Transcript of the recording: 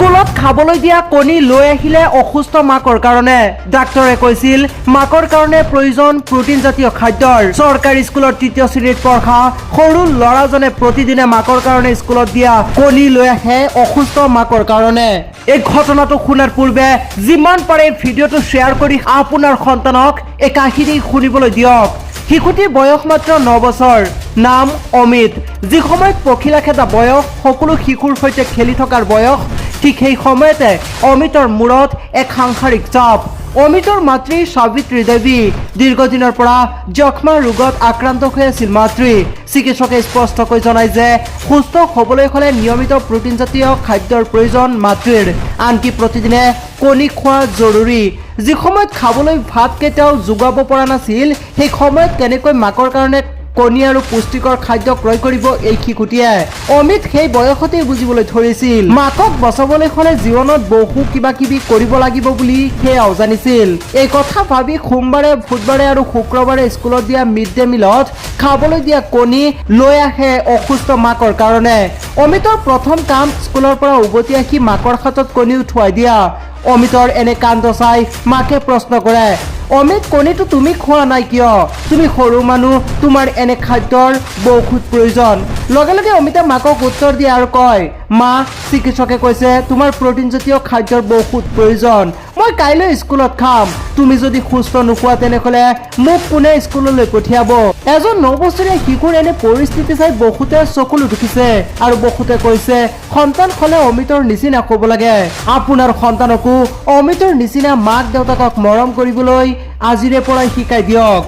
স্কুলত খাবলৈ দিয়া কণী লৈ আহিলে অসুস্থ মাকৰ কাৰণে ডাক্তৰে কৈছিল মাকৰ কাৰণে প্ৰয়োজন প্ৰটিন জাতীয় খাদ্যৰ। চৰকাৰী স্কুলৰ তৃতীয় শ্ৰেণীত পঢ়া সৰু ল'ৰাজনে প্ৰতিদিনে মাকৰ কাৰণে স্কুলত দিয়া কণী লৈ আহে অসুস্থ মাকৰ কাৰণে। এই ঘটনাটো শুনাৰ পূৰ্বে যিমান পাৰে ভিডিঅ'টো শ্বেয়াৰ কৰি আপোনাৰ সন্তানক এই কাহিনী শুনিবলৈ দিয়ক। শিশুটিৰ বয়স মাত্ৰ 9 বছৰ, নাম অমিত। যি সময়ত পখিলা খেদা বয়স, সকলো শিশুৰ সৈতে খেলি থকাৰ বয়স, ঠিক সেই সময়তে অমিতৰ মূৰত এক সাংসাৰিক চাপ। অমিতৰ মাতৃ সাবিত্ৰী দেৱী দীৰ্ঘদিনৰ পৰা যক্ষ্মা ৰোগত আক্ৰান্ত হৈ আছিল মাতৃ। চিকিৎসকে স্পষ্টকৈ জনায় যে সুস্থ হ'বলৈ হ'লে নিয়মিত প্ৰটিন জাতীয় খাদ্যৰ প্ৰয়োজন মাতৃৰ, আনকি প্ৰতিদিনে কণী খোৱা জৰুৰী। যি সময়ত খাবলৈ ভাত কেতিয়াও যোগাব পৰা নাছিল, সেই সময়ত কেনেকৈ মাকৰ কাৰণে কণী আৰু পুষ্টিকৰ খাদ্য ক্ৰয় কৰিব এই শিশুটিয়ে। অমিত সেই বয়সতেই বুজিবলৈ ধৰিছিল মাকক বচাবলৈ হ'লে জীৱনত বহু কিবা কিবি কৰিব লাগিব বুলি সেয়াও জানিছিল। এই কথা ভাবি সোমবাৰে, বুধবাৰে আৰু শুক্ৰবাৰে স্কুলত দিয়া মিড ডে মিলত খাবলৈ দিয়া কণী লৈ আহে অসুস্থ মাকৰ কাৰণে। অমিতৰ প্ৰথম কাম স্কুলৰ পৰা উভতি আহি মাকৰ হাতত কণী উঠুৱাই দিয়া। অমিতৰ এনে কাণ্ড চাই মাকে প্ৰশ্ন কৰে, অমিত, কণীটো তুমি খোৱা নাই কিয়? তুমি সৰু মানুহ, তোমাৰ এনে খাদ্যৰ বহুত প্ৰয়োজন। লগে লগে অমিতে মাকক উত্তৰ দিয়ে আৰু কয়, মা, চিকিৎসকে কৈছে তোমাৰ প্ৰটিন জাতীয় খাদ্যৰ বহুত প্ৰয়োজন। মই কাইলৈ স্কুলত খাম। তুমি যদি সুস্থ নোখোৱা তেনেহ'লে মোক কোনে স্কুললৈ পঠিয়াব? এজন 9 বছৰীয়া শিশুৰ এনে পৰিস্থিতি চাই বহুতে চকুলো ঢুকিছে আৰু বহুতে কৈছে সন্তান হ'লে অমিতৰ নিচিনা হ'ব লাগে। আপোনাৰ সন্তানকো অমিতৰ নিচিনা মাক দেউতাকক মৰম কৰিবলৈ আজিৰে পৰাই শিকাই দিয়ক।